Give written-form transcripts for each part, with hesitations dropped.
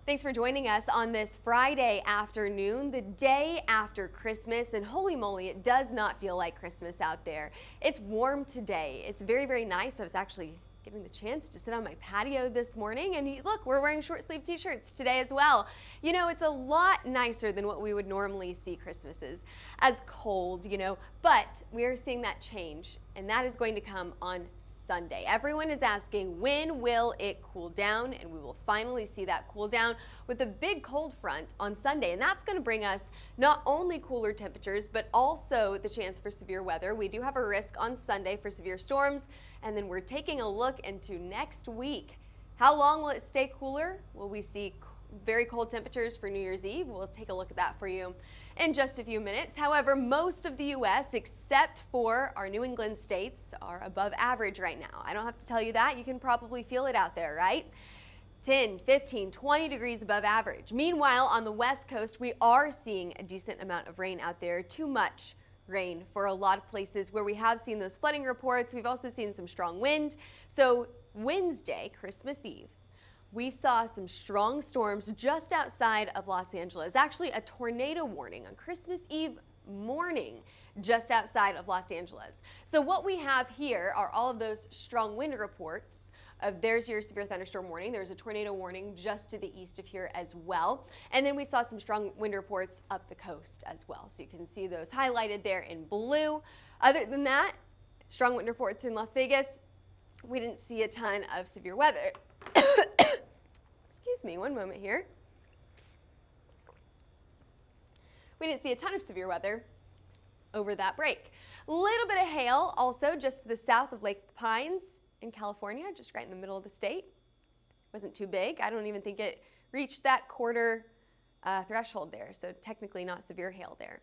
Thanks for joining us on this Friday afternoon, the day after Christmas, and holy moly, it does not feel like Christmas out there. It's warm today. It's very, very nice. I was actually getting the chance to sit on my patio this morning, and look, we're wearing short sleeve t-shirts today as well. You know, it's a lot nicer than what we would normally see Christmases as cold, but we are seeing that change, and that is going to come on Sunday. Everyone is asking, when will it cool down? And we will finally see that cool down with a big cold front on Sunday. And that's going to bring us not only cooler temperatures, but also the chance for severe weather. We do have a risk on Sunday for severe storms. And then we're taking a look into next week. How long will it stay cooler? Will we see very cold temperatures for New Year's Eve? We'll take a look at that for you in just a few minutes. However, most of the U.S., except for our New England states, are above average right now. I don't have to tell you that. You can probably feel it out there, right? 10, 15, 20 degrees above average. Meanwhile, on the West Coast, we are seeing a decent amount of rain out there. Too much rain for a lot of places where we have seen those flooding reports. We've also seen some strong wind. So Wednesday, Christmas Eve, we saw some strong storms just outside of Los Angeles. Actually, a tornado warning on Christmas Eve morning just outside of Los Angeles. So what we have here are all of those strong wind reports. There's your severe thunderstorm warning. There's a tornado warning just to the east of here as well. And then we saw some strong wind reports up the coast as well. So you can see those highlighted there in blue. Other than that, strong wind reports in Las Vegas. We didn't see a ton of severe weather. Excuse me, one moment here. We didn't see a ton of severe weather over that break. A little bit of hail also just to the south of Lake Pines in California, just right in the middle of the state. Wasn't too big. I don't even think it reached that quarter threshold there, so technically not severe hail there.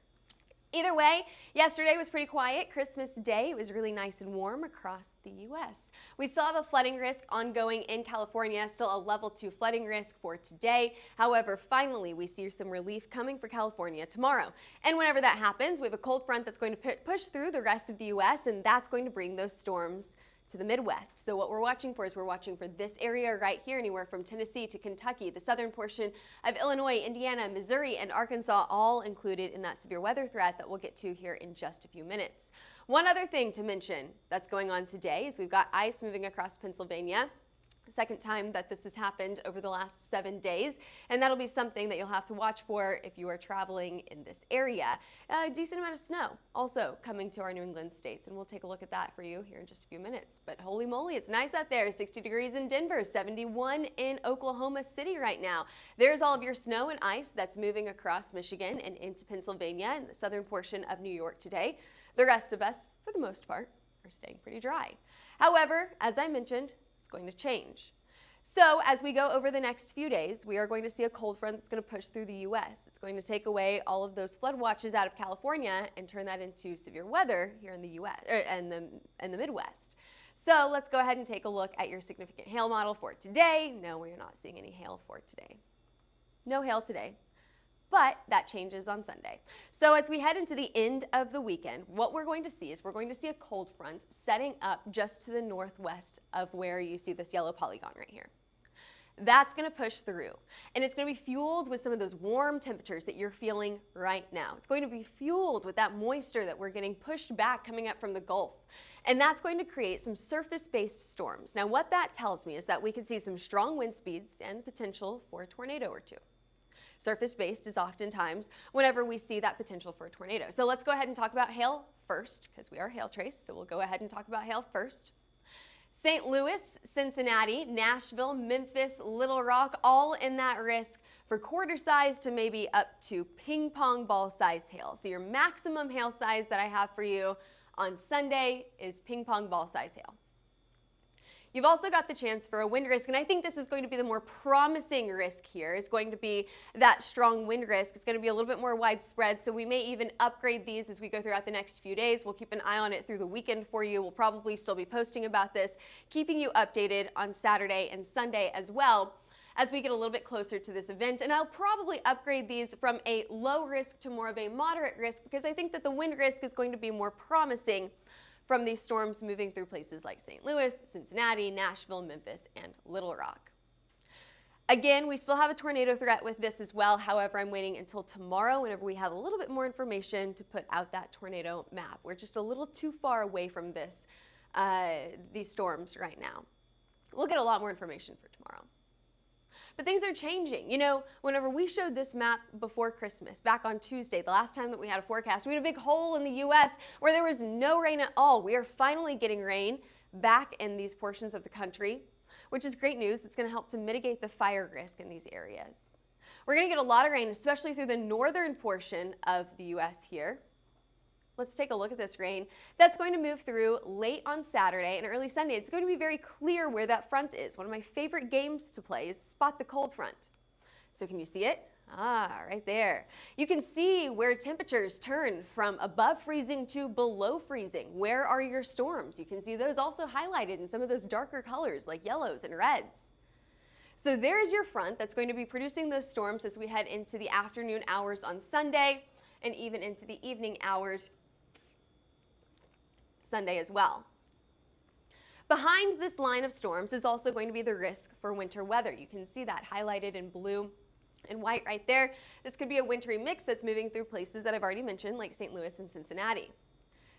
Either way, yesterday was pretty quiet. Christmas Day, it was really nice and warm across the U.S. We still have a flooding risk ongoing in California, still a level 2 flooding risk for today. However, finally, we see some relief coming for California tomorrow. And whenever that happens, we have a cold front that's going to push through the rest of the U.S., and that's going to bring those storms to the Midwest. So what we're watching for is we're watching for this area right here, anywhere from Tennessee to Kentucky, the southern portion of Illinois, Indiana, Missouri, and Arkansas, all included in that severe weather threat that we'll get to here in just a few minutes. One other thing to mention that's going on today is we've got ice moving across Pennsylvania. Second time that this has happened over the last 7 days, and that'll be something that you'll have to watch for if you are traveling in this area. A decent amount of snow also coming to our New England states, and we'll take a look at that for you here in just a few minutes. But holy moly, it's nice out there. 60 degrees in Denver, 71 in Oklahoma City right now. There's all of your snow and ice that's moving across Michigan and into Pennsylvania and the southern portion of New York today. The rest of us, for the most part, are staying pretty dry. However, as I mentioned, going to change. So as we go over the next few days, we are going to see a cold front that's going to push through the U.S. It's going to take away all of those flood watches out of California and turn that into severe weather here in the U.S. and the Midwest. So let's go ahead and take a look at your significant hail model for today. No, we're not seeing any hail for today. No hail today. But that changes on Sunday. So as we head into the end of the weekend, what we're going to see is we're going to see a cold front setting up just to the northwest of where you see this yellow polygon right here. That's going to push through, and it's going to be fueled with some of those warm temperatures that you're feeling right now. It's going to be fueled with that moisture that we're getting pushed back coming up from the Gulf, and that's going to create some surface-based storms. Now what that tells me is that we could see some strong wind speeds and the potential for a tornado or two. Surface-based is oftentimes whenever we see that potential for a tornado. So let's go ahead and talk about hail first, because we are hail trace, so we'll go ahead and talk about hail first. St. Louis, Cincinnati, Nashville, Memphis, Little Rock, all in that risk for quarter size to maybe up to ping pong ball size hail. So your maximum hail size that I have for you on Sunday is ping pong ball size hail. You've also got the chance for a wind risk, and I think this is going to be the more promising risk here, is going to be that strong wind risk. It's going to be a little bit more widespread, so we may even upgrade these as we go throughout the next few days. We'll keep an eye on it through the weekend for you. We'll probably still be posting about this, keeping you updated on Saturday and Sunday as well as we get a little bit closer to this event. And I'll probably upgrade these from a low risk to more of a moderate risk, because I think that the wind risk is going to be more promising from these storms moving through places like St. Louis, Cincinnati, Nashville, Memphis, and Little Rock. Again, we still have a tornado threat with this as well. However, I'm waiting until tomorrow whenever we have a little bit more information to put out that tornado map. We're just a little too far away from these storms right now. We'll get a lot more information for tomorrow. But things are changing. You know, whenever we showed this map before Christmas, back on Tuesday, the last time that we had a forecast, we had a big hole in the U.S. where there was no rain at all. We are finally getting rain back in these portions of the country, which is great news. It's going to help to mitigate the fire risk in these areas. We're going to get a lot of rain, especially through the northern portion of the U.S. here. Let's take a look at this rain. That's going to move through late on Saturday and early Sunday. It's going to be very clear where that front is. One of my favorite games to play is Spot the Cold Front. So can you see it? Right there. You can see where temperatures turn from above freezing to below freezing. Where are your storms? You can see those also highlighted in some of those darker colors like yellows and reds. So there's your front that's going to be producing those storms as we head into the afternoon hours on Sunday and even into the evening hours Sunday as well. Behind this line of storms is also going to be the risk for winter weather. You can see that highlighted in blue and white right there. This could be a wintry mix that's moving through places that I've already mentioned, like St. Louis and Cincinnati.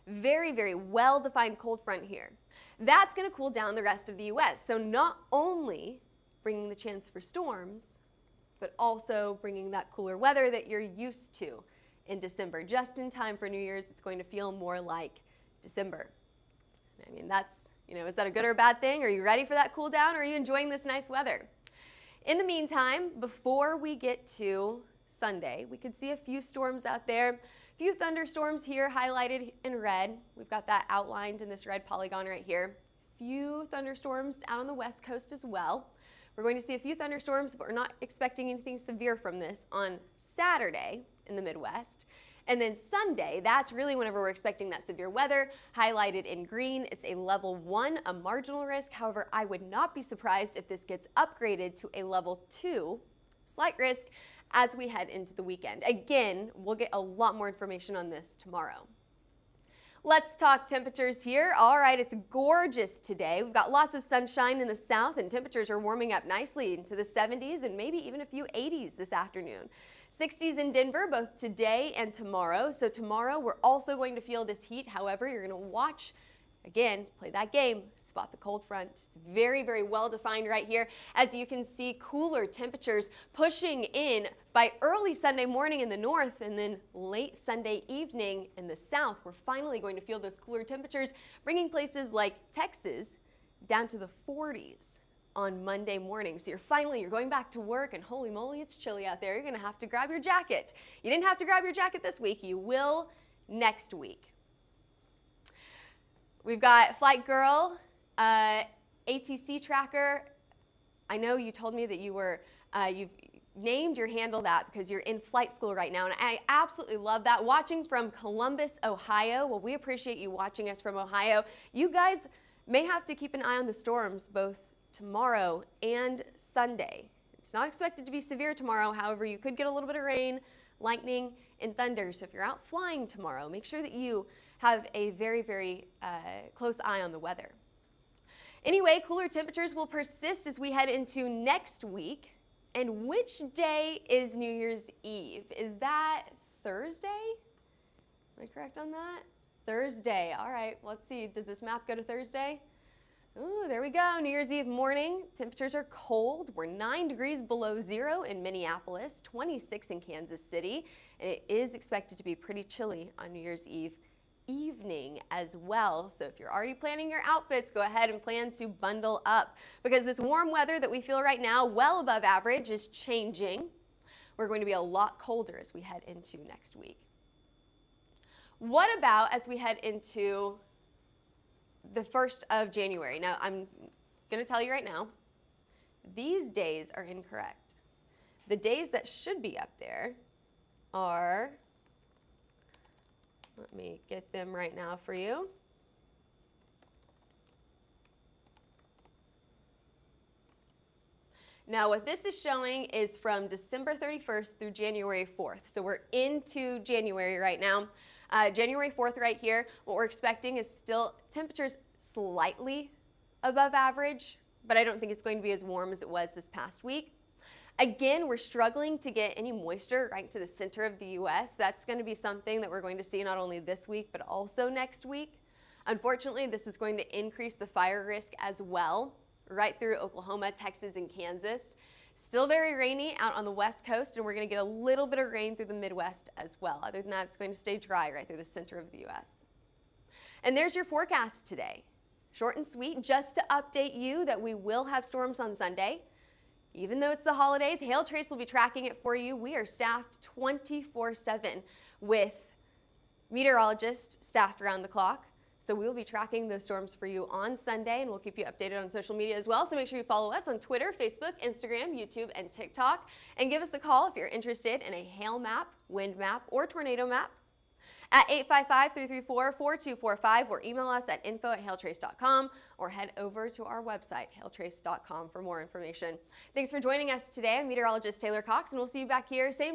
Very, very well-defined cold front here. That's going to cool down the rest of the U.S. So not only bringing the chance for storms, but also bringing that cooler weather that you're used to in December. Just in time for New Year's, it's going to feel more like December. I mean, that's, you know, is that a good or a bad thing? Are you ready for that cool down, or are you enjoying this nice weather? In the meantime, before we get to Sunday, we could see a few storms out there. A few thunderstorms here highlighted in red. We've got that outlined in this red polygon right here. Few thunderstorms out on the west coast as well. We're going to see a few thunderstorms, but we're not expecting anything severe from this on Saturday in the Midwest. And then Sunday, that's really whenever we're expecting that severe weather, highlighted in green. It's a level 1, a marginal risk. However, I would not be surprised if this gets upgraded to a level 2, slight risk, as we head into the weekend. Again, we'll get a lot more information on this tomorrow. Let's talk temperatures here. All right, it's gorgeous today. We've got lots of sunshine in the south, and temperatures are warming up nicely into the 70s and maybe even a few 80s this afternoon. 60s in Denver both today and tomorrow. So tomorrow we're also going to feel this heat. However, you're going to watch, again, play that game, spot the cold front. It's very, very well defined right here. As you can see, cooler temperatures pushing in by early Sunday morning in the north and then late Sunday evening in the south. We're finally going to feel those cooler temperatures, bringing places like Texas down to the 40s. On Monday morning. So you're going back to work and holy moly, it's chilly out there. You're going to have to grab your jacket. You didn't have to grab your jacket this week. You will next week. We've got Flight Girl, ATC tracker. I know you told me that you've named your handle that because you're in flight school right now, and I absolutely love that. Watching from Columbus, Ohio. Well, we appreciate you watching us from Ohio. You guys may have to keep an eye on the storms both tomorrow and Sunday. It's not expected to be severe tomorrow. However, you could get a little bit of rain, lightning, and thunder. So if you're out flying tomorrow, make sure that you have a very, very close eye on the weather. Anyway, cooler temperatures will persist as we head into next week. And which day is New Year's Eve? Is that Thursday? Am I correct on that? Thursday. All right, let's see. Does this map go to Thursday? Ooh, there we go. New Year's Eve morning. Temperatures are cold. We're 9 degrees below zero in Minneapolis, 26 in Kansas City, and it is expected to be pretty chilly on New Year's Eve evening as well. So if you're already planning your outfits, go ahead and plan to bundle up because this warm weather that we feel right now, well above average, is changing. We're going to be a lot colder as we head into next week. What about as we head into the 1st of January? Now, I'm going to tell you right now, these days are incorrect. The days that should be up there are, let me get them right now for you. Now, what this is showing is from December 31st through January 4th. So we're into January right now. January 4th right here, what we're expecting is still temperatures slightly above average, but I don't think it's going to be as warm as it was this past week. Again, we're struggling to get any moisture right to the center of the U.S. That's going to be something that we're going to see not only this week, but also next week. Unfortunately, this is going to increase the fire risk as well, right through Oklahoma, Texas, and Kansas. Still very rainy out on the west coast, and we're going to get a little bit of rain through the Midwest as well. Other than that, it's going to stay dry right through the center of the U.S. And there's your forecast today. Short and sweet, just to update you that we will have storms on Sunday. Even though it's the holidays, Hail Trace will be tracking it for you. We are staffed 24/7 with meteorologists staffed around the clock. So we will be tracking those storms for you on Sunday, and we'll keep you updated on social media as well. So make sure you follow us on Twitter, Facebook, Instagram, YouTube, and TikTok. And give us a call if you're interested in a hail map, wind map, or tornado map at 855-334-4245, or email us at info@hailtrace.com, or head over to our website, hailtrace.com, for more information. Thanks for joining us today. I'm meteorologist Taylor Cox, and we'll see you back here same time